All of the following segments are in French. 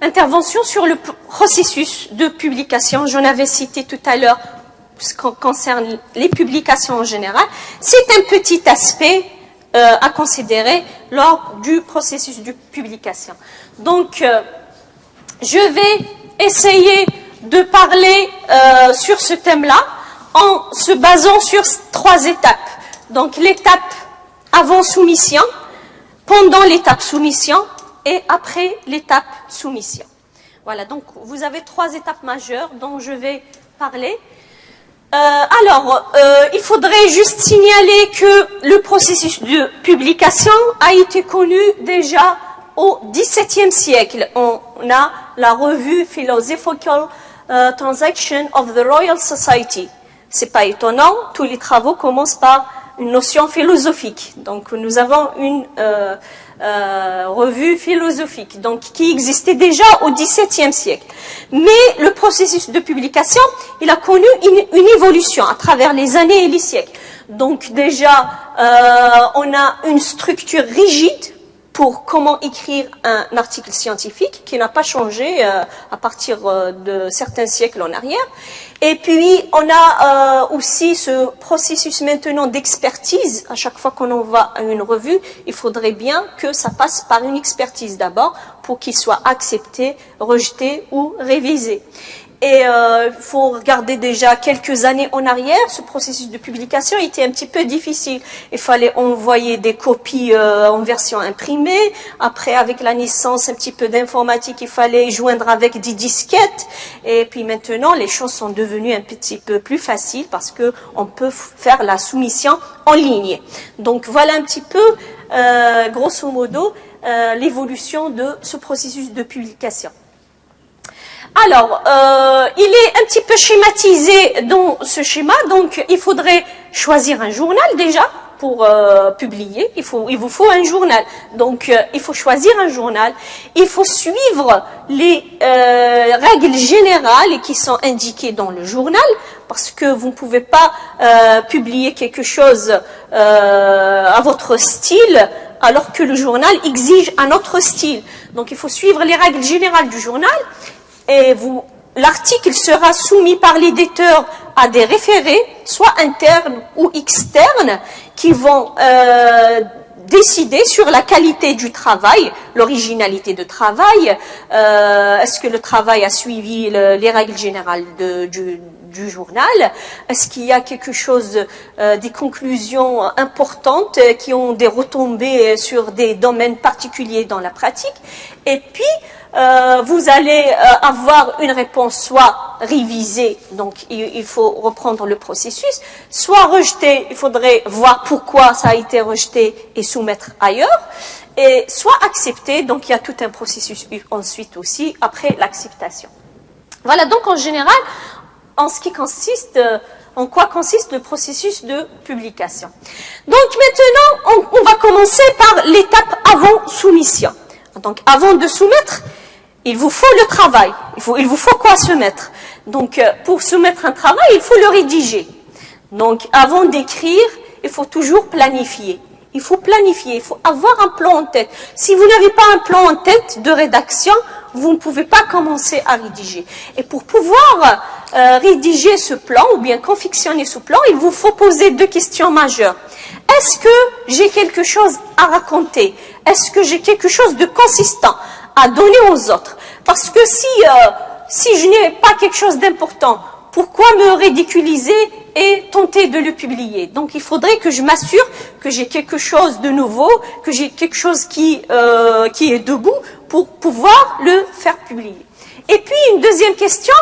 intervention sur le processus de publication. J'en avais cité tout à l'heure ce qui concerne les publications en général. C'est un petit aspect à considérer lors du processus de publication. Donc, je vais essayer de parler sur ce thème-là en se basant sur 3 étapes. Donc, l'étape avant soumission, pendant l'étape soumission et après l'étape soumission. Voilà, donc vous avez 3 étapes majeures dont je vais parler. Il faudrait juste signaler que le processus de publication a été connu déjà au XVIIe siècle. On a la revue Philosophical Transaction of the Royal Society. C'est pas étonnant, tous les travaux commencent par une notion philosophique. Donc nous avons une revue philosophique donc, qui existait déjà au XVIIe siècle. Mais le processus de publication, il a connu une évolution à travers les années et les siècles. Donc déjà, on a une structure rigide pour comment écrire un article scientifique qui n'a pas changé à partir de certains siècles en arrière. Et puis, on a aussi ce processus maintenant d'expertise. À chaque fois qu'on envoie une revue, il faudrait bien que ça passe par une expertise d'abord pour qu'il soit accepté, rejeté ou révisé. Et il faut regarder déjà quelques années en arrière, ce processus de publication était un petit peu difficile. Il fallait envoyer des copies en version imprimée. Après, avec la naissance un petit peu d'informatique, il fallait joindre avec des disquettes. Et puis maintenant, les choses sont devenues un petit peu plus faciles parce que on peut faire la soumission en ligne. Donc voilà un petit peu, grosso modo, l'évolution de ce processus de publication. Alors, il est un petit peu schématisé dans ce schéma, donc il faudrait choisir un journal déjà pour publier. Il vous faut un journal, donc il faut choisir un journal. Il faut suivre les règles générales qui sont indiquées dans le journal, parce que vous ne pouvez pas publier quelque chose à votre style, alors que le journal exige un autre style. Donc il faut suivre les règles générales du journal. Et l'article sera soumis par l'éditeur à des référés, soit internes ou externes, qui vont décider sur la qualité du travail, l'originalité de travail, est-ce que le travail a suivi les règles générales du journal, est-ce qu'il y a quelque chose, des conclusions importantes qui ont des retombées sur des domaines particuliers dans la pratique, et puis vous allez avoir une réponse soit révisée, donc il faut reprendre le processus, soit rejetée, il faudrait voir pourquoi ça a été rejeté et soumettre ailleurs, et soit acceptée, donc il y a tout un processus ensuite aussi après l'acceptation. Voilà donc en général en quoi consiste le processus de publication. Donc maintenant on va commencer par l'étape avant soumission. Donc avant de soumettre, il vous faut le travail. Il vous faut quoi soumettre? Donc, pour soumettre un travail, il faut le rédiger. Donc, avant d'écrire, il faut toujours planifier. Il faut planifier, il faut avoir un plan en tête. Si vous n'avez pas un plan en tête de rédaction, vous ne pouvez pas commencer à rédiger. Et pour pouvoir rédiger ce plan, ou bien confectionner ce plan, il vous faut poser 2 questions majeures. Est-ce que j'ai quelque chose à raconter? Est-ce que j'ai quelque chose de consistant à donner aux autres? Parce que si je n'ai pas quelque chose d'important, pourquoi me ridiculiser et tenter de le publier? Donc il faudrait que je m'assure que j'ai quelque chose de nouveau, que j'ai quelque chose qui est debout pour pouvoir le faire publier. Et puis une deuxième question,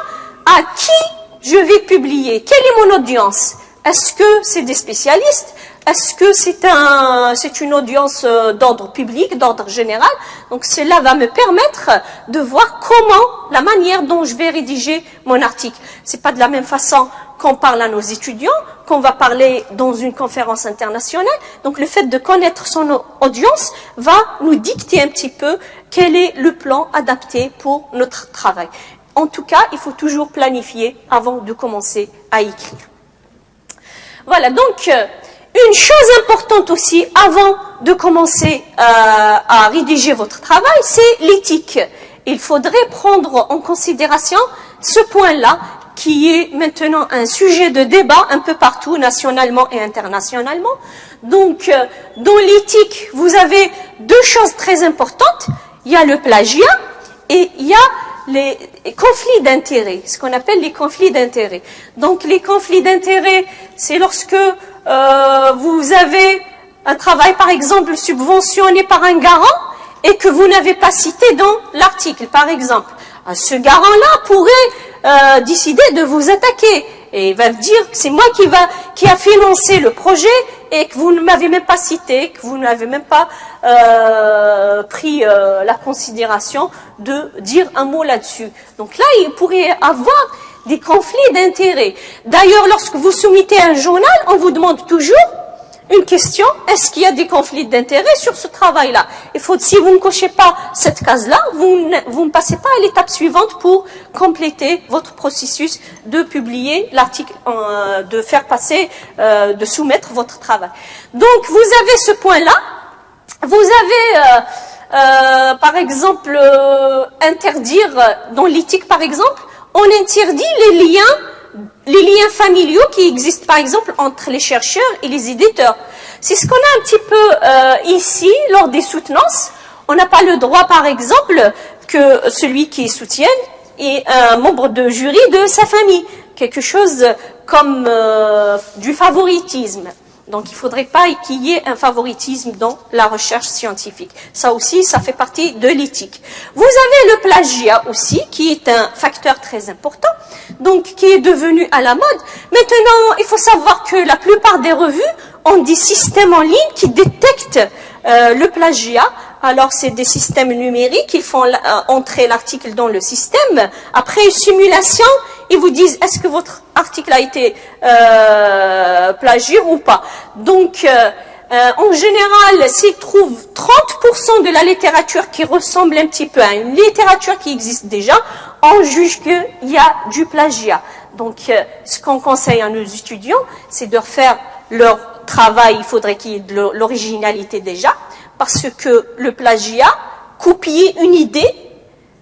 à qui je vais publier? Quelle est mon audience? Est-ce que c'est des spécialistes? Est-ce que c'est une audience d'ordre public, d'ordre général? Donc cela va me permettre de voir la manière dont je vais rédiger mon article. C'est pas de la même façon qu'on parle à nos étudiants, qu'on va parler dans une conférence internationale. Donc le fait de connaître son audience va nous dicter un petit peu quel est le plan adapté pour notre travail. En tout cas, il faut toujours planifier avant de commencer à écrire. Voilà, donc une chose importante aussi avant de commencer à rédiger votre travail, c'est l'éthique il faudrait prendre en considération ce point-là, qui est maintenant un sujet de débat un peu partout, nationalement et internationalement. Donc, dans l'éthique, vous avez deux choses très importantes. Il y a le plagiat et il y a les conflits d'intérêts, ce qu'on appelle les conflits d'intérêts. Donc, les conflits d'intérêts, c'est lorsque vous avez un travail, par exemple, subventionné par un garant et que vous n'avez pas cité dans l'article, par exemple. Ce garant-là pourrait décider de vous attaquer et il va dire que c'est moi qui a financé le projet et que vous ne m'avez même pas cité, que vous n'avez même pas pris la considération de dire un mot là-dessus. Donc là, il pourrait avoir des conflits d'intérêts. D'ailleurs, lorsque vous soumettez un journal, on vous demande toujours une question, est-ce qu'il y a des conflits d'intérêts sur ce travail-là? Si vous ne cochez pas cette case-là, vous ne passez pas à l'étape suivante pour compléter votre processus de publier l'article, de faire passer, de soumettre votre travail. Donc, vous avez ce point-là. Vous avez, par exemple, interdire, dans l'éthique, par exemple, on interdit les liens familiaux qui existent, par exemple, entre les chercheurs et les éditeurs. C'est ce qu'on a un petit peu ici, lors des soutenances. On n'a pas le droit, par exemple, que celui qui soutient est un membre de jury de sa famille. Quelque chose comme du favoritisme. Donc, il ne faudrait pas qu'il y ait un favoritisme dans la recherche scientifique. Ça aussi, ça fait partie de l'éthique. Vous avez le plagiat aussi, qui est un facteur très important, donc qui est devenu à la mode. Maintenant, il faut savoir que la plupart des revues ont des systèmes en ligne qui détectent le plagiat. Alors, c'est des systèmes numériques, ils font entrer l'article dans le système. Après une simulation, ils vous disent est-ce que votre article a été plagié ou pas. Donc, en général, s'ils trouvent 30% de la littérature qui ressemble un petit peu à une littérature qui existe déjà, on juge qu'il y a du plagiat. Donc, ce qu'on conseille à nos étudiants, c'est de refaire leur travail. Il faudrait qu'il y ait de l'originalité déjà, parce que le plagiat, copier une idée,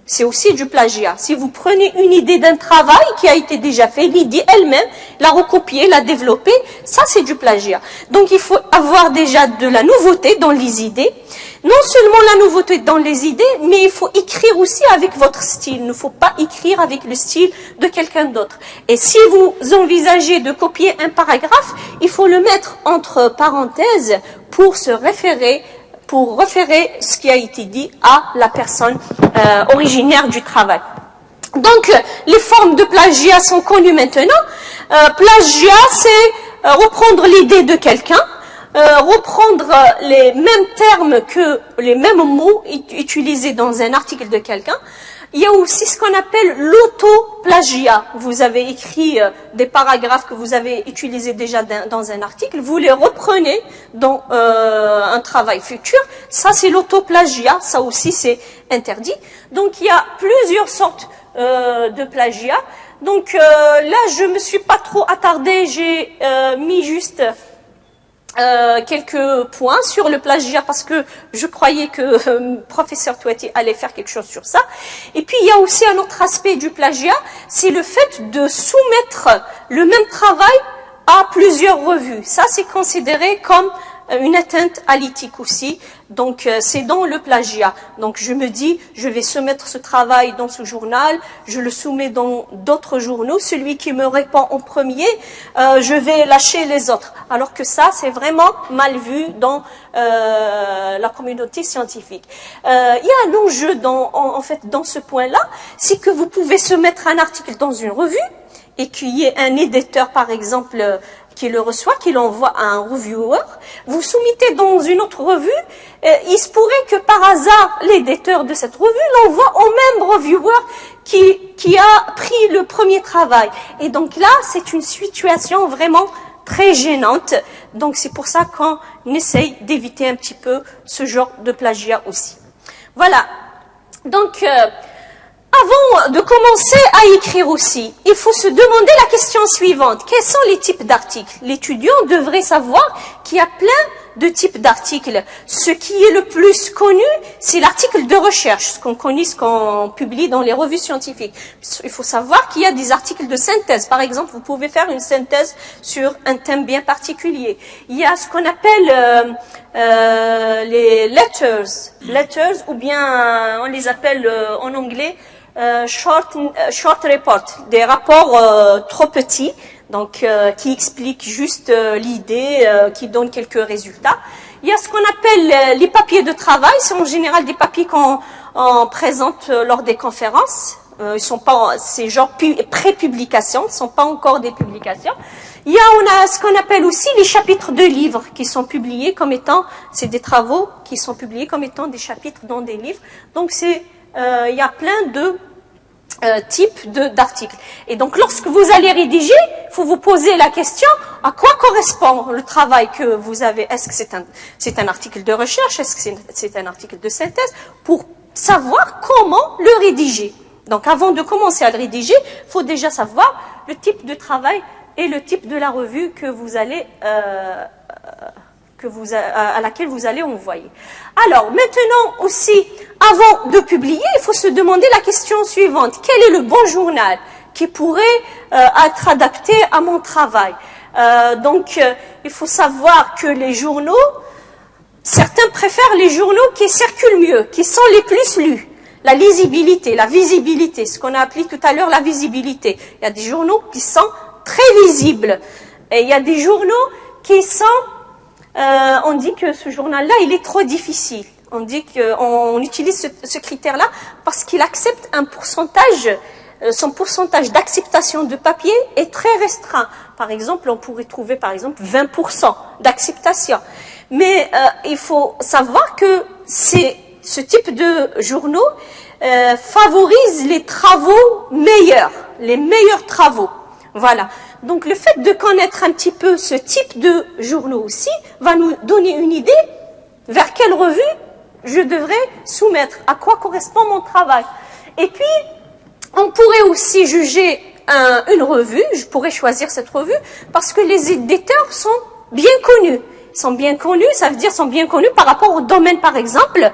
c'est aussi du plagiat. Si vous prenez une idée d'un travail qui a été déjà fait, l'idée elle-même, la recopier, la développer, ça c'est du plagiat. Donc il faut avoir déjà de la nouveauté dans les idées. Non seulement la nouveauté dans les idées, mais il faut écrire aussi avec votre style. Il ne faut pas écrire avec le style de quelqu'un d'autre. Et si vous envisagez de copier un paragraphe, il faut le mettre entre parenthèses pour se référer ce qui a été dit à la personne originaire du travail. Donc, les formes de plagiat sont connues maintenant. Plagiat, c'est reprendre l'idée de quelqu'un, reprendre les mêmes termes que les mêmes mots utilisés dans un article de quelqu'un. Il y a aussi ce qu'on appelle l'auto-plagiat. Vous avez écrit des paragraphes que vous avez utilisés déjà dans un article, vous les reprenez dans un travail futur. Ça, c'est l'auto-plagiat. Ça aussi, c'est interdit. Donc, il y a plusieurs sortes de plagiat. Donc, là, je me suis pas trop attardée. J'ai mis juste quelques points sur le plagiat parce que je croyais que professeur Touati allait faire quelque chose sur ça. Et puis il y a aussi un autre aspect du plagiat, c'est le fait de soumettre le même travail à plusieurs revues. Ça, c'est considéré comme une atteinte à l'éthique aussi. Donc, c'est dans le plagiat. Donc, je me dis, je vais soumettre ce travail dans ce journal, je le soumets dans d'autres journaux. Celui qui me répond en premier, je vais lâcher les autres. Alors que ça, c'est vraiment mal vu dans la communauté scientifique. Il y a un enjeu en fait, dans ce point-là, c'est que vous pouvez soumettre un article dans une revue et qu'il y ait un éditeur, par exemple, qui le reçoit, qui l'envoie à un reviewer, vous soumettez dans une autre revue, il se pourrait que par hasard, l'éditeur de cette revue l'envoie au même reviewer qui a pris le premier travail. Et donc là, c'est une situation vraiment très gênante. Donc c'est pour ça qu'on essaye d'éviter un petit peu ce genre de plagiat aussi. Voilà. Donc, avant de commencer à écrire aussi, il faut se demander la question suivante. Quels sont les types d'articles? L'étudiant devrait savoir qu'il y a plein de types d'articles. Ce qui est le plus connu, c'est l'article de recherche, ce qu'on publie dans les revues scientifiques. Il faut savoir qu'il y a des articles de synthèse. Par exemple, vous pouvez faire une synthèse sur un thème bien particulier. Il y a ce qu'on appelle les letters, ou bien on les appelle en anglais short report, des rapports trop petits, donc qui expliquent juste l'idée, qui donnent quelques résultats. Il y a ce qu'on appelle les papiers de travail, c'est en général des papiers qu'on présente lors des conférences. Ils sont pas, c'est genre pré-publication, ce ne sont pas encore des publications. On a ce qu'on appelle aussi les chapitres de livres qui sont publiés comme étant, c'est des travaux qui sont publiés comme étant des chapitres dans des livres. Donc il y a plein de types d'articles. Et donc lorsque vous allez rédiger, il faut vous poser la question, à quoi correspond le travail que vous avez? Est-ce que c'est un article de recherche? Est-ce que c'est un article de synthèse? Pour savoir comment le rédiger. Donc avant de commencer à le rédiger, il faut déjà savoir le type de travail et le type de la revue que vous allez à laquelle vous allez envoyer. Alors, maintenant aussi, avant de publier, il faut se demander la question suivante. Quel est le bon journal qui pourrait être adapté à mon travail? Il faut savoir que les journaux, certains préfèrent les journaux qui circulent mieux, qui sont les plus lus. La lisibilité, la visibilité, ce qu'on a appelé tout à l'heure la visibilité. Il y a des journaux qui sont très visibles. Et il y a des journaux qui sont... on dit que ce journal-là, il est trop difficile. On dit qu'on utilise ce critère-là parce qu'il accepte un pourcentage, son pourcentage d'acceptation de papier est très restreint. Par exemple, on pourrait trouver par exemple 20% d'acceptation. Mais il faut savoir que ce type de journaux favorise les travaux meilleurs, les meilleurs travaux. Voilà. Donc le fait de connaître un petit peu ce type de journaux aussi va nous donner une idée vers quelle revue je devrais soumettre, à quoi correspond mon travail. Et puis, on pourrait aussi juger une revue, je pourrais choisir cette revue, parce que les éditeurs sont bien connus. Ils sont bien connus, ça veut dire sont bien connus par rapport au domaine, par exemple,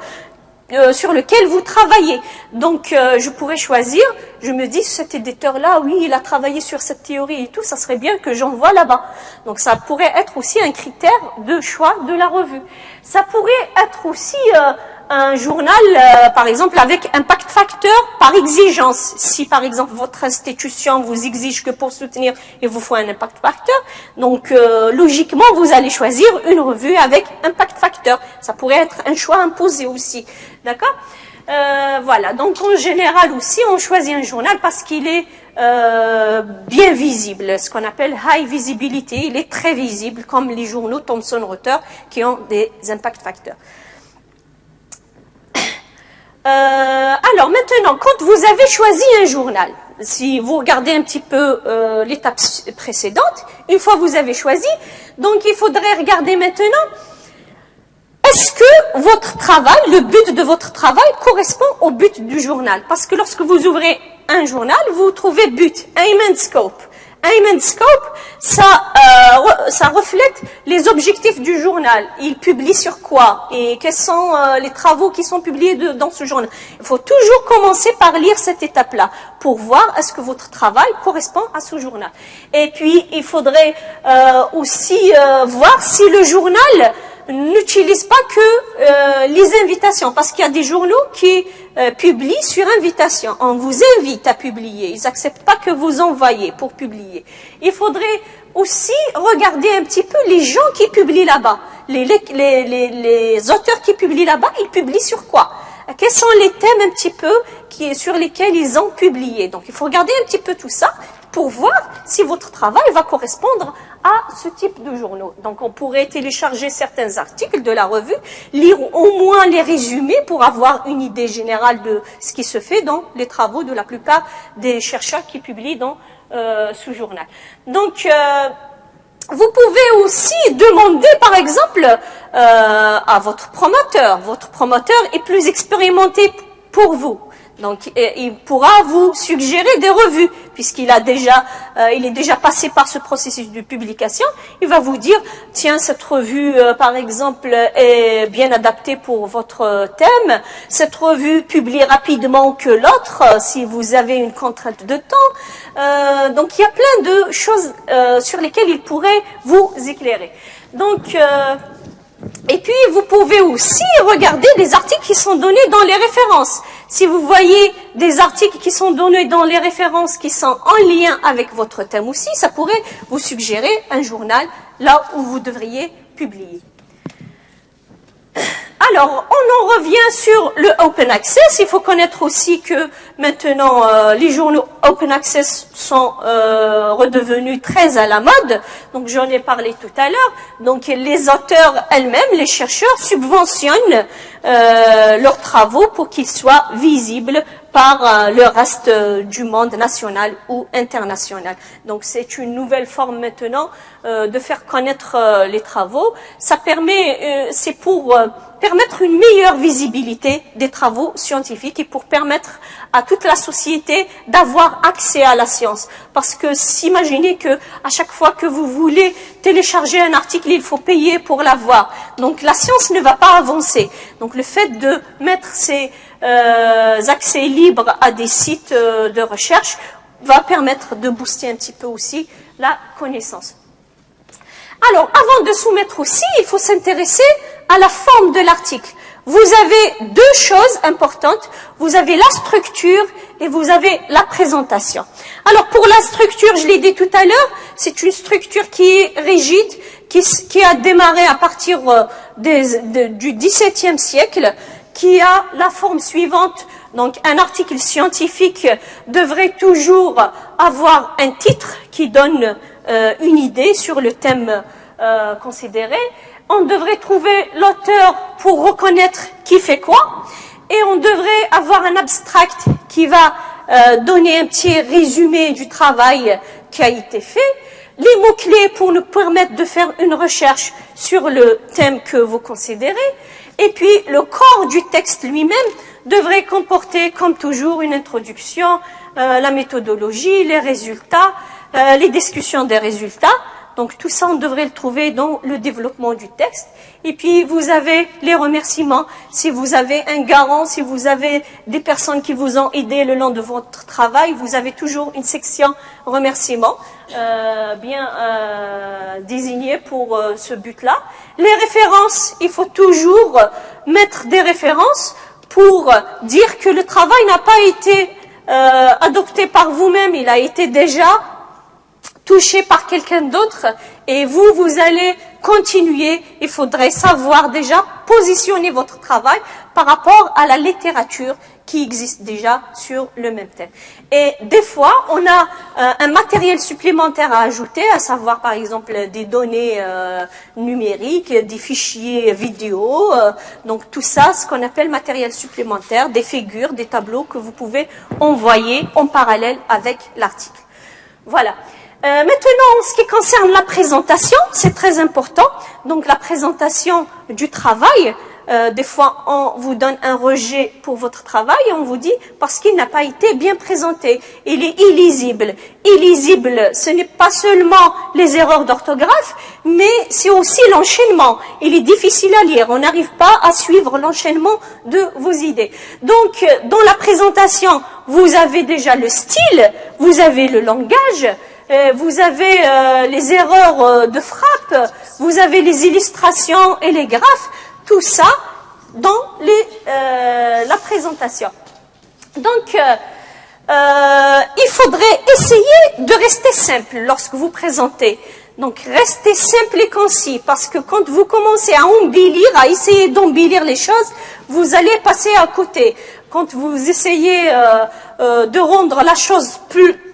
sur lequel vous travaillez. Donc, je pourrais choisir, je me dis, cet éditeur-là, oui, il a travaillé sur cette théorie et tout, ça serait bien que j'envoie là-bas. Donc, ça pourrait être aussi un critère de choix de la revue. Ça pourrait être aussi un journal, par exemple, avec impact facteur par exigence. Si, par exemple, votre institution vous exige que pour soutenir, il vous faut un impact facteur, donc, logiquement, vous allez choisir une revue avec impact facteur. Ça pourrait être un choix imposé aussi. D'accord? Voilà. Donc, en général aussi, on choisit un journal parce qu'il est bien visible, ce qu'on appelle high visibility. Il est très visible, comme les journaux Thomson Reuters qui ont des impact facteurs. Alors maintenant, quand vous avez choisi un journal, si vous regardez un petit peu l'étape précédente, une fois que vous avez choisi, donc il faudrait regarder maintenant, est-ce que votre travail, le but de votre travail correspond au but du journal? Parce que lorsque vous ouvrez un journal, vous trouvez but, aim and scope. Aim and scope, ça reflète les objectifs du journal. Il publie sur quoi? Et quels sont les travaux qui sont publiés dans ce journal? Il faut toujours commencer par lire cette étape-là pour voir est-ce que votre travail correspond à ce journal. Et puis, il faudrait aussi voir si le journal n'utilise pas que les invitations, parce qu'il y a des journaux qui publient sur invitation. On vous invite à publier. Ils n'acceptent pas que vous envoyez pour publier. Il faudrait aussi regarder un petit peu les gens qui publient là-bas. Les auteurs qui publient là-bas, ils publient sur quoi? Quels sont les thèmes un petit peu sur lesquels ils ont publié? Donc, il faut regarder un petit peu tout ça pour voir si votre travail va correspondre à ce type de journaux. Donc, on pourrait télécharger certains articles de la revue, lire au moins les résumés pour avoir une idée générale de ce qui se fait dans les travaux de la plupart des chercheurs qui publient dans ce journal. Donc, vous pouvez aussi demander, par exemple, à votre promoteur. Votre promoteur est plus expérimenté pour vous. Donc, il pourra vous suggérer des revues, puisqu'il a déjà, il est déjà passé par ce processus de publication. Il va vous dire, tiens, cette revue, par exemple, est bien adaptée pour votre thème. Cette revue publie rapidement que l'autre, si vous avez une contrainte de temps. Donc, il y a plein de choses sur lesquelles il pourrait vous éclairer. Donc, et puis, vous pouvez aussi regarder les articles qui sont donnés dans les références. Si vous voyez des articles qui sont donnés dans les références qui sont en lien avec votre thème aussi, ça pourrait vous suggérer un journal là où vous devriez publier. Alors, on en revient sur le Open Access. Il faut connaître aussi que maintenant, les journaux Open Access sont redevenus très à la mode. Donc, j'en ai parlé tout à l'heure. Donc, les auteurs elles-mêmes, les chercheurs, subventionnent leurs travaux pour qu'ils soient visibles par le reste du monde national ou international. Donc, c'est une nouvelle forme maintenant de faire connaître les travaux. Ça permet, c'est pour permettre une meilleure visibilité des travaux scientifiques et pour permettre à toute la société d'avoir accès à la science. Parce que s'imaginez que à chaque fois que vous voulez télécharger un article, il faut payer pour l'avoir. Donc la science ne va pas avancer. Donc le fait de mettre ces accès libres à des sites de recherche va permettre de booster un petit peu aussi la connaissance. Alors, avant de soumettre aussi, il faut s'intéresser à la forme de l'article. Vous avez deux choses importantes. Vous avez la structure et vous avez la présentation. Alors, pour la structure, je l'ai dit tout à l'heure, c'est une structure qui est rigide, qui a démarré à partir du XVIIe siècle, qui a la forme suivante. Donc, un article scientifique devrait toujours avoir un titre qui donne une idée sur le thème considéré. On devrait trouver l'auteur pour reconnaître qui fait quoi. Et on devrait avoir un abstract qui va donner un petit résumé du travail qui a été fait. Les mots-clés pour nous permettre de faire une recherche sur le thème que vous considérez. Et puis, le corps du texte lui-même devrait comporter, comme toujours, une introduction, la méthodologie, les résultats, les discussions des résultats. Donc, tout ça, on devrait le trouver dans le développement du texte. Et puis, vous avez les remerciements. Si vous avez un garant, si vous avez des personnes qui vous ont aidé le long de votre travail, vous avez toujours une section remerciements bien désignée pour ce but-là. Les références, il faut toujours mettre des références pour dire que le travail n'a pas été adopté par vous-même, il a été déjà touché par quelqu'un d'autre et vous allez continuer. Il faudrait savoir déjà positionner votre travail par rapport à la littérature qui existe déjà sur le même thème. Et des fois, on a un matériel supplémentaire à ajouter, à savoir par exemple des données numériques, des fichiers vidéo, donc tout ça, ce qu'on appelle matériel supplémentaire, des figures, des tableaux que vous pouvez envoyer en parallèle avec l'article. Voilà. Maintenant, en ce qui concerne la présentation, c'est très important. Donc, la présentation du travail, des fois, on vous donne un rejet pour votre travail et on vous dit parce qu'il n'a pas été bien présenté. Il est illisible. Illisible, ce n'est pas seulement les erreurs d'orthographe, mais c'est aussi l'enchaînement. Il est difficile à lire. On n'arrive pas à suivre l'enchaînement de vos idées. Donc, dans la présentation, vous avez déjà le style, vous avez le langage, vous avez les erreurs de frappe, vous avez les illustrations et les graphes, tout ça dans la présentation. Donc, il faudrait essayer de rester simple lorsque vous présentez. Donc, restez simple et concis, parce que quand vous commencez à embellir, à essayer d'embellir les choses, vous allez passer à côté. Quand vous essayez de rendre la chose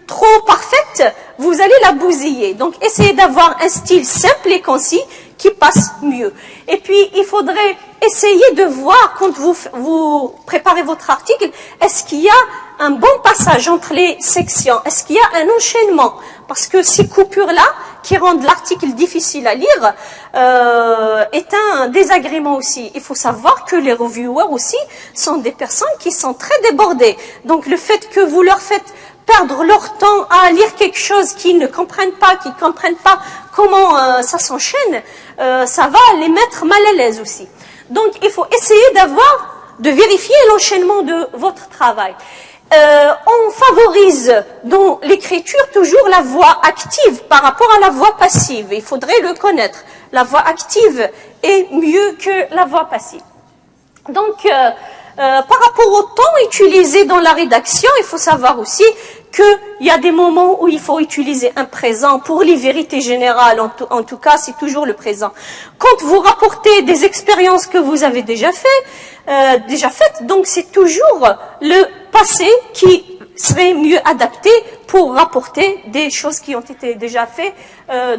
trop parfaite, vous allez la bousiller. Donc, essayez d'avoir un style simple et concis qui passe mieux. Et puis, il faudrait essayer de voir, quand vous préparez votre article, est-ce qu'il y a un bon passage entre les sections? Est-ce qu'il y a un enchaînement? parce que ces coupures-là, qui rendent l'article difficile à lire, est un désagrément aussi. Il faut savoir que les reviewers aussi sont des personnes qui sont très débordées. Donc le fait que vous leur faites perdre leur temps à lire quelque chose qu'ils ne comprennent pas, comment ça s'enchaîne, ça va les mettre mal à l'aise aussi. Donc il faut essayer de vérifier l'enchaînement de votre travail. On favorise dans l'écriture toujours la voix active par rapport à la voix passive. Il faudrait le connaître. La voix active est mieux que la voix passive. Donc, par rapport au temps utilisé dans la rédaction, il faut savoir aussi qu'il y a des moments où il faut utiliser un présent. Pour les vérités générales, en tout cas, c'est toujours le présent. Quand vous rapportez des expériences que vous avez déjà faites, donc c'est toujours le passé qui serait mieux adapté pour rapporter des choses qui ont été déjà faites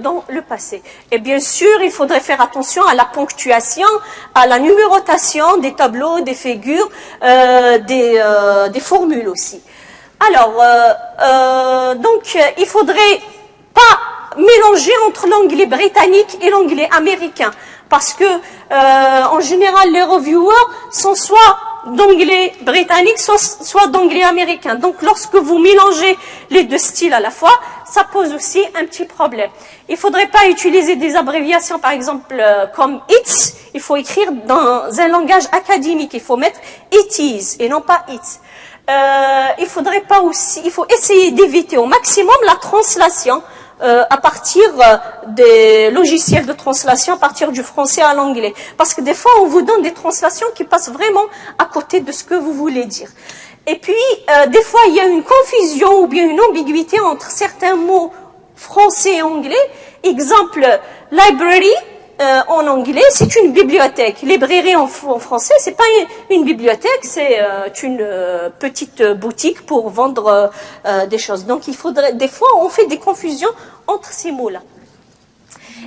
dans le passé. Et bien sûr, il faudrait faire attention à la ponctuation, à la numérotation des tableaux, des figures, des formules aussi. Alors, donc, il faudrait pas mélanger entre l'anglais britannique et l'anglais américain, parce que en général, les reviewers sont soit d'anglais britannique, soit d'anglais américain. Donc, lorsque vous mélangez les deux styles à la fois, ça pose aussi un petit problème. Il ne faudrait pas utiliser des abréviations, par exemple, comme it's. Il faut écrire dans un langage académique. Il faut mettre it is et non pas it's. Il faut essayer d'éviter au maximum la translation à partir des logiciels de translation, à partir du français à l'anglais. Parce que des fois, on vous donne des translations qui passent vraiment à côté de ce que vous voulez dire. Et puis, des fois, il y a une confusion ou bien une ambiguïté entre certains mots français et anglais. Exemple, library, en anglais, c'est une bibliothèque. Librairie en français, c'est pas une bibliothèque, c'est une petite boutique pour vendre des choses. Donc, il faudrait, des fois, on fait des confusions entre ces mots-là.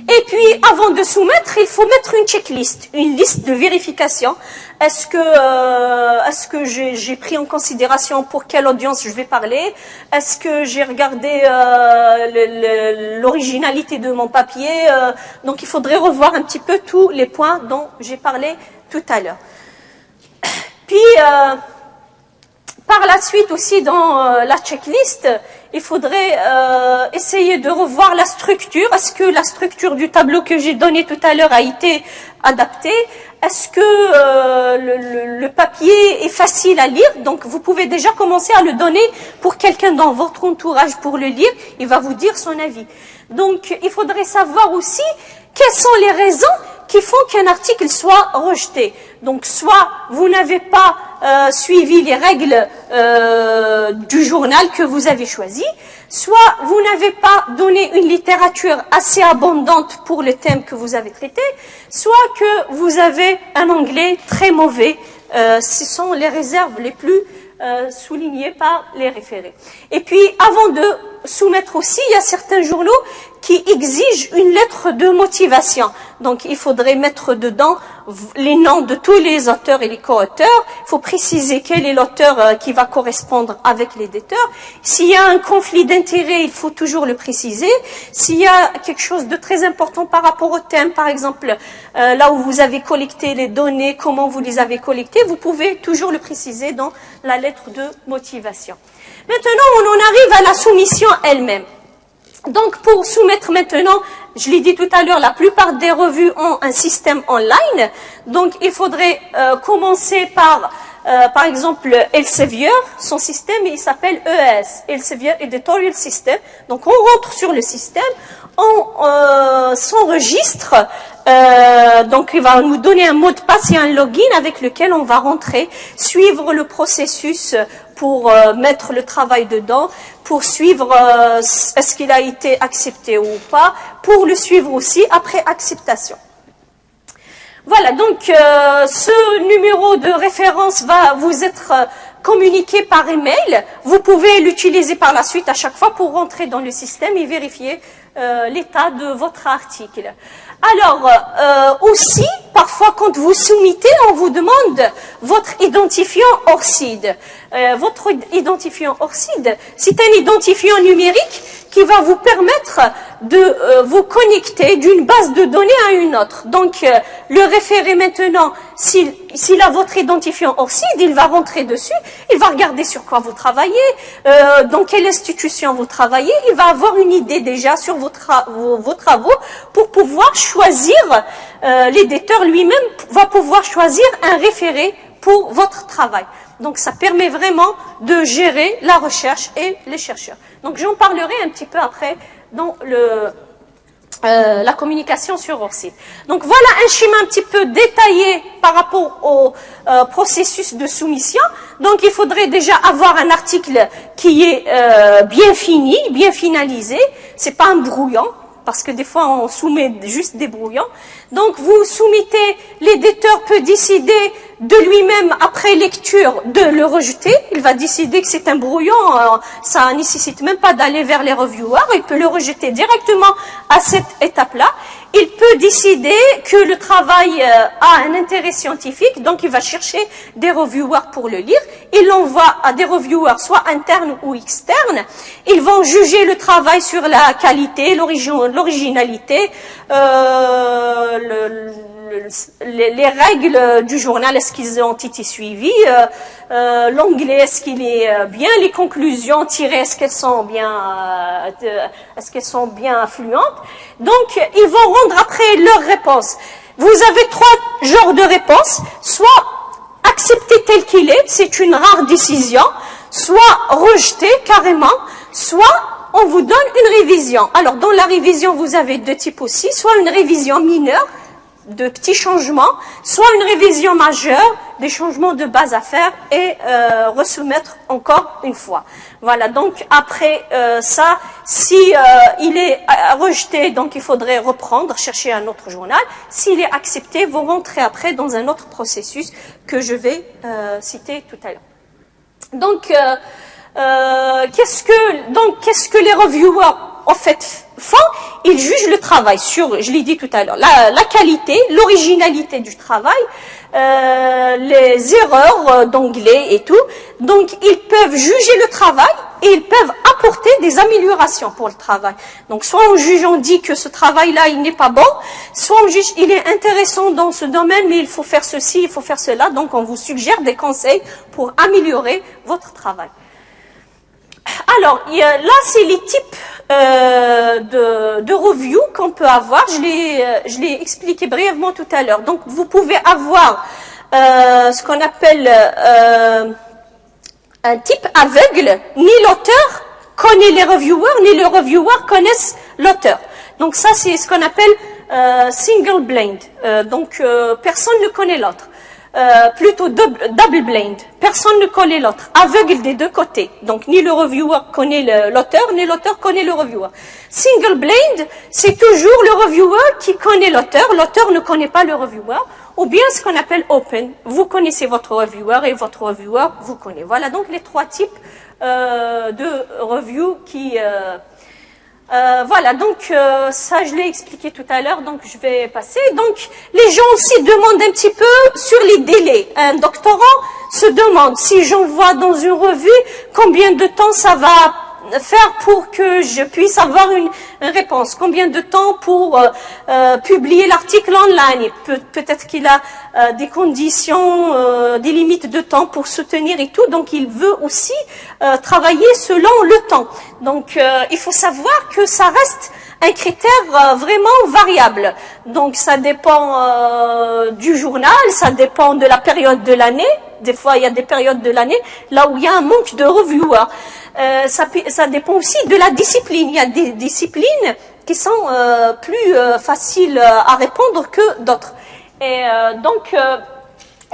Et puis, avant de soumettre, il faut mettre une checklist, une liste de vérification. Est-ce que j'ai pris en considération pour quelle audience je vais parler? Est-ce que j'ai regardé l'originalité de mon papier? Donc, il faudrait revoir un petit peu tous les points dont j'ai parlé tout à l'heure. Puis, par la suite aussi, dans la checklist, il faudrait essayer de revoir la structure. Est-ce que la structure du tableau que j'ai donné tout à l'heure a été adaptée? Est-ce que le papier est facile à lire? Donc, vous pouvez déjà commencer à le donner pour quelqu'un dans votre entourage pour le lire. Il va vous dire son avis. Donc, il faudrait savoir aussi quelles sont les raisons qui font qu'un article soit rejeté. Donc, soit vous n'avez pas suivi les règles du journal que vous avez choisi, soit vous n'avez pas donné une littérature assez abondante pour le thème que vous avez traité, soit que vous avez un anglais très mauvais. Ce sont les réserves les plus soulignées par les référés. Et puis, avant de soumettre aussi, il y a certains journaux qui exigent une lettre de motivation. Donc, il faudrait mettre dedans les noms de tous les auteurs et les co-auteurs. Il faut préciser quel est l'auteur qui va correspondre avec l'éditeur. S'il y a un conflit d'intérêts, il faut toujours le préciser. S'il y a quelque chose de très important par rapport au thème, par exemple, là où vous avez collecté les données, comment vous les avez collectées, vous pouvez toujours le préciser dans la lettre de motivation. Maintenant, on en arrive à la soumission elle-même. Donc, pour soumettre maintenant, je l'ai dit tout à l'heure, la plupart des revues ont un système online. Donc, il faudrait commencer par exemple, Elsevier, son système, il s'appelle ES, Elsevier Editorial System. Donc, on rentre sur le système, on s'enregistre, donc il va nous donner un mot de passe et un login avec lequel on va rentrer, suivre le processus pour mettre le travail dedans, pour suivre est-ce qu'il a été accepté ou pas, pour le suivre aussi après acceptation. Voilà, donc ce numéro de référence va vous être communiqué par email. Vous pouvez l'utiliser par la suite à chaque fois pour rentrer dans le système et vérifier l'état de votre article. Alors, aussi, parfois quand vous soumettez, on vous demande votre identifiant ORCID. votre identifiant ORCID, c'est un identifiant numérique qui va vous permettre de vous connecter d'une base de données à une autre. Donc, le référé maintenant, s'il a votre identifiant ORCID, il va rentrer dessus, il va regarder sur quoi vous travaillez, dans quelle institution vous travaillez, il va avoir une idée déjà sur vos travaux pour pouvoir choisir, l'éditeur lui-même va pouvoir choisir un référé pour votre travail. Donc, ça permet vraiment de gérer la recherche et les chercheurs. Donc, j'en parlerai un petit peu après dans la communication sur ORCID. Donc, voilà un schéma un petit peu détaillé par rapport au processus de soumission. Donc, il faudrait déjà avoir un article qui est bien fini, bien finalisé. C'est pas un brouillon, parce que des fois, on soumet juste des brouillons. Donc, vous soumettez, l'éditeur peut décider de lui-même, après lecture, de le rejeter. Il va décider que c'est un brouillon, ça nécessite même pas d'aller vers les reviewers, il peut le rejeter directement à cette étape-là. Il peut décider que le travail a un intérêt scientifique, donc il va chercher des reviewers pour le lire. Il l'envoie à des reviewers, soit internes ou externes. Ils vont juger le travail sur la qualité, l'originalité, les règles du journal, est-ce qu'ils ont été suivis, l'anglais, est-ce qu'il est bien, les conclusions tirées, est-ce qu'elles sont bien fluentes. Donc, ils vont rendre après leur réponse. Vous avez 3 genres de réponses, soit accepter tel qu'il est, c'est une rare décision, soit rejeter carrément, soit on vous donne une révision. Alors, dans la révision, vous avez 2 types aussi, soit une révision mineure, de petits changements, soit une révision majeure, des changements de base à faire et resoumettre encore une fois. Voilà, donc après ça, si il est rejeté, donc il faudrait reprendre, chercher un autre journal. S'il est accepté, vous rentrez après dans un autre processus que je vais citer tout à l'heure. Donc, qu'est-ce que les reviewers en fait font? Ils jugent le travail sur, je l'ai dit tout à l'heure, la qualité, l'originalité du travail, les erreurs d'anglais et tout. Donc, ils peuvent juger le travail et ils peuvent apporter des améliorations pour le travail. Donc, soit on juge, on dit que ce travail-là, il n'est pas bon, soit on juge, il est intéressant dans ce domaine, mais il faut faire ceci, il faut faire cela. Donc, on vous suggère des conseils pour améliorer votre travail. Alors, là, c'est les types de review qu'on peut avoir. Je l'ai expliqué brièvement tout à l'heure. Donc, vous pouvez avoir ce qu'on appelle un type aveugle. Ni l'auteur connaît les reviewers, ni les reviewers connaissent l'auteur. Donc, ça, c'est ce qu'on appelle single blind. Donc, personne ne connaît l'autre. Plutôt double blind. Personne ne connaît l'autre. Aveugle des deux côtés. Donc, ni le reviewer connaît l'auteur, ni l'auteur connaît le reviewer. Single blind, c'est toujours le reviewer qui connaît l'auteur. L'auteur ne connaît pas le reviewer. Ou bien ce qu'on appelle open. Vous connaissez votre reviewer et votre reviewer vous connaît. Voilà donc les 3 types de review qui... voilà, donc ça je l'ai expliqué tout à l'heure, donc je vais passer. Donc les gens aussi demandent un petit peu sur les délais. Un doctorant se demande, si j'envoie dans une revue, combien de temps ça va faire pour que je puisse avoir une réponse, combien de temps pour publier l'article online. Peut-être qu'il a des conditions, des limites de temps pour soutenir et tout, donc il veut aussi travailler selon le temps. Donc il faut savoir que ça reste un critère vraiment variable. Donc ça dépend du journal, ça dépend de la période de l'année. Des fois, il y a des périodes de l'année là où il y a un manque de reviewers. Ça dépend aussi de la discipline. Il y a des disciplines qui sont plus faciles à répondre que d'autres. Et donc,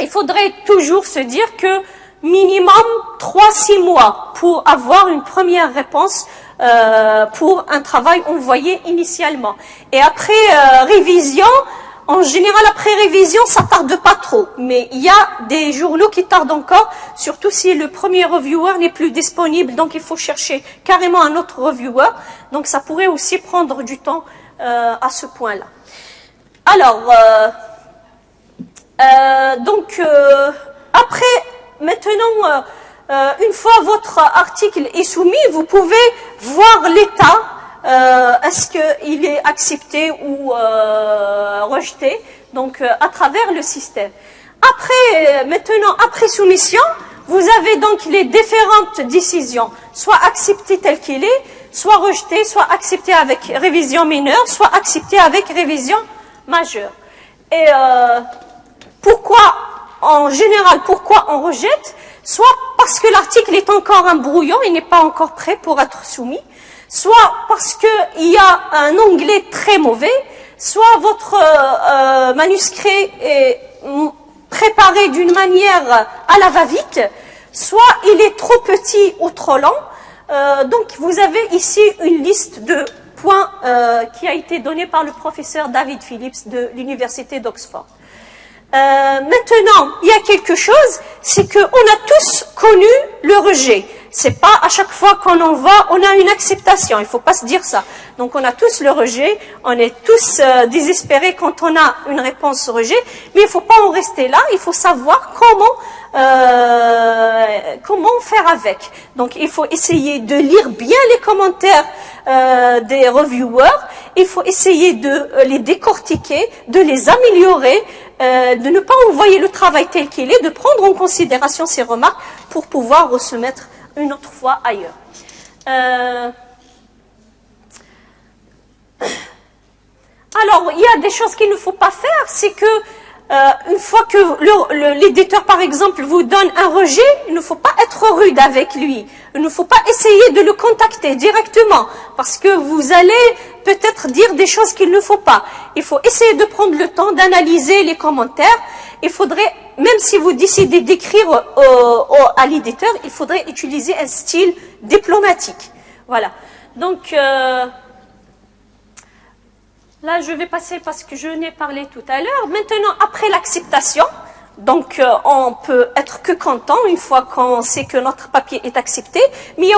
il faudrait toujours se dire que minimum 3-6 mois pour avoir une première réponse pour un travail envoyé initialement. Et après révision, en général, après révision, ça tarde pas trop. Mais il y a des journaux qui tardent encore, surtout si le premier reviewer n'est plus disponible. Donc, il faut chercher carrément un autre reviewer. Donc, ça pourrait aussi prendre du temps à ce point-là. Alors, donc, après, maintenant, une fois votre article est soumis, vous pouvez voir l'état, est-ce qu'il est accepté ou rejeté, donc à travers le système. Maintenant, après soumission, vous avez donc les différentes décisions, soit acceptées tel qu'il est, soit rejetées, soit acceptées avec révision mineure, soit acceptées avec révision majeure. Et pourquoi, en général, pourquoi on rejette? Soit parce que l'article est encore un brouillon, il n'est pas encore prêt pour être soumis, soit parce qu'il y a un onglet très mauvais, soit votre manuscrit est préparé d'une manière à la va-vite, soit il est trop petit ou trop long. Donc vous avez ici une liste de points qui a été donnée par le professeur David Phillips de l'université d'Oxford. Maintenant, il y a quelque chose, c'est qu'on a tous connu le rejet. C'est pas à chaque fois qu'on en va, on a une acceptation. Il faut pas se dire ça. Donc on a tous le rejet, on est tous désespérés quand on a une réponse rejet, mais il faut pas en rester là. Il faut savoir comment faire avec. Donc il faut essayer de lire bien les commentaires des reviewers. Il faut essayer de les décortiquer, de les améliorer, de ne pas envoyer le travail tel qu'il est, de prendre en considération ces remarques pour pouvoir se mettre une autre fois ailleurs. Alors, il y a des choses qu'il ne faut pas faire, c'est que une fois que l'éditeur, par exemple, vous donne un rejet, il ne faut pas être rude avec lui. Il ne faut pas essayer de le contacter directement, parce que vous allez peut-être dire des choses qu'il ne faut pas. Il faut essayer de prendre le temps d'analyser les commentaires. Il faudrait, même si vous décidez d'écrire à l'éditeur, il faudrait utiliser un style diplomatique. Voilà. Donc, là, je vais passer parce que je n'ai parlé tout à l'heure. Maintenant, après l'acceptation, donc on peut être que content une fois qu'on sait que notre papier est accepté, mais il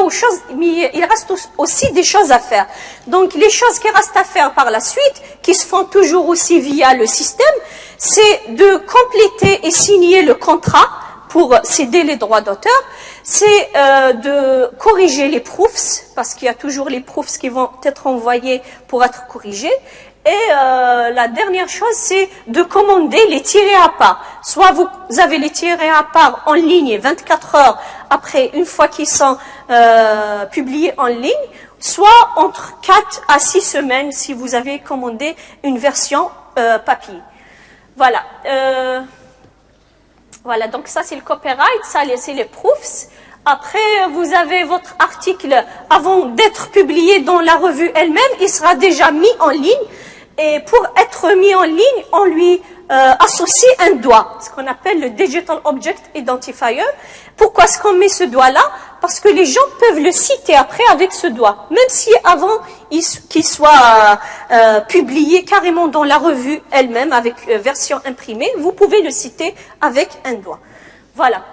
reste aussi des choses à faire. Donc, les choses qui restent à faire par la suite, qui se font toujours aussi via le système, c'est de compléter et signer le contrat pour céder les droits d'auteur, c'est de corriger les proofs, parce qu'il y a toujours les proofs qui vont être envoyés pour être corrigés. Et la dernière chose, c'est de commander les tirés à part. Soit vous avez les tirés à part en ligne 24 heures après, une fois qu'ils sont publiés en ligne, soit entre 4 à 6 semaines si vous avez commandé une version papier. Voilà. Voilà, donc ça c'est le copyright, ça c'est les proofs. Après, vous avez votre article, avant d'être publié dans la revue elle-même, il sera déjà mis en ligne. Et pour être mis en ligne, on lui associe un doigt, ce qu'on appelle le Digital Object Identifier. Pourquoi est-ce qu'on met ce doigt-là? Parce que les gens peuvent le citer après avec ce doigt, même si avant qu'il soit publié carrément dans la revue elle-même avec version imprimée, vous pouvez le citer avec un doigt. Voilà.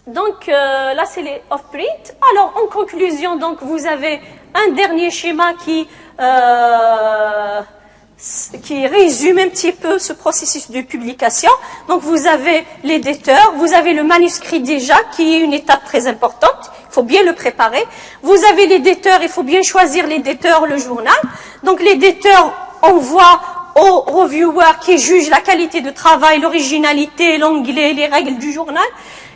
Donc là, c'est les off-print. Alors, en conclusion, donc vous avez un dernier schéma qui résume un petit peu ce processus de publication. Donc, vous avez l'éditeur, vous avez le manuscrit déjà, qui est une étape très importante. Il faut bien le préparer. Vous avez l'éditeur, il faut bien choisir l'éditeur, le journal. Donc, l'éditeur envoie au reviewer qui juge la qualité de travail, l'originalité, l'anglais, les règles du journal.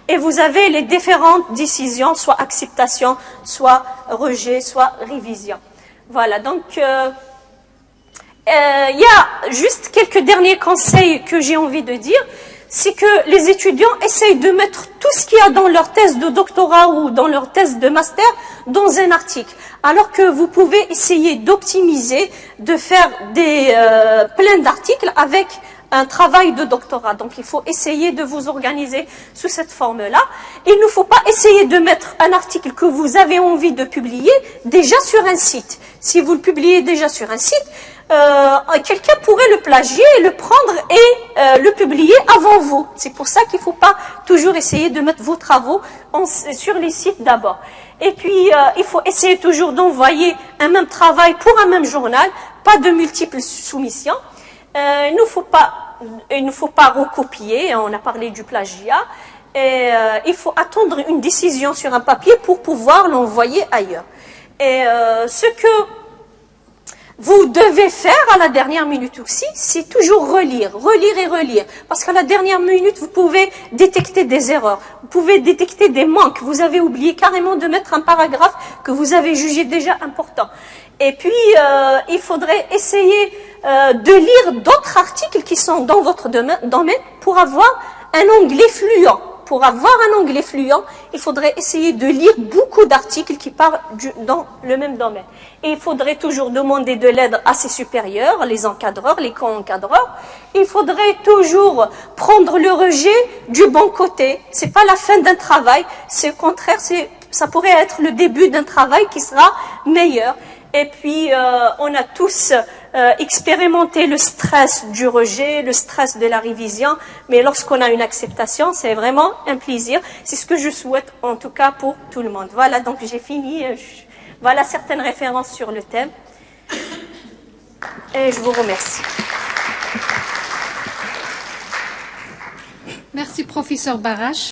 Et vous avez les différentes décisions, soit acceptation, soit rejet, soit révision. Voilà, donc il y a juste quelques derniers conseils que j'ai envie de dire. C'est que les étudiants essayent de mettre tout ce qu'il y a dans leur thèse de doctorat ou dans leur thèse de master dans un article. Alors que vous pouvez essayer d'optimiser, de faire plein d'articles avec un travail de doctorat. Donc, il faut essayer de vous organiser sous cette forme-là. Il ne faut pas essayer de mettre un article que vous avez envie de publier déjà sur un site. Si vous le publiez déjà sur un site, quelqu'un pourrait le plagier, le prendre et le publier avant vous. C'est pour ça qu'il ne faut pas toujours essayer de mettre vos travaux sur les sites d'abord. Et puis, il faut essayer toujours d'envoyer un même travail pour un même journal, pas de multiples soumissions. Il ne faut pas recopier, on a parlé du plagiat. Et il faut attendre une décision sur un papier pour pouvoir l'envoyer ailleurs. Et ce que vous devez faire à la dernière minute aussi, c'est toujours relire et relire. Parce qu'à la dernière minute, vous pouvez détecter des erreurs, vous pouvez détecter des manques. Vous avez oublié carrément de mettre un paragraphe que vous avez jugé déjà important. Et puis, il faudrait essayer de lire d'autres articles qui sont dans votre domaine pour avoir un onglet fluent. Pour avoir un onglet fluent, il faudrait essayer de lire beaucoup d'articles qui parlent dans le même domaine. Et il faudrait toujours demander de l'aide à ses supérieurs, les encadreurs, les co-encadreurs. Il faudrait toujours prendre le rejet du bon côté. C'est pas la fin d'un travail, c'est au contraire, ça pourrait être le début d'un travail qui sera meilleur. Et puis, on a tous expérimenté le stress du rejet, le stress de la révision, mais lorsqu'on a une acceptation, c'est vraiment un plaisir. C'est ce que je souhaite, en tout cas, pour tout le monde. Voilà, donc j'ai fini. Voilà certaines références sur le thème. Et je vous remercie. Merci, professeur Barache.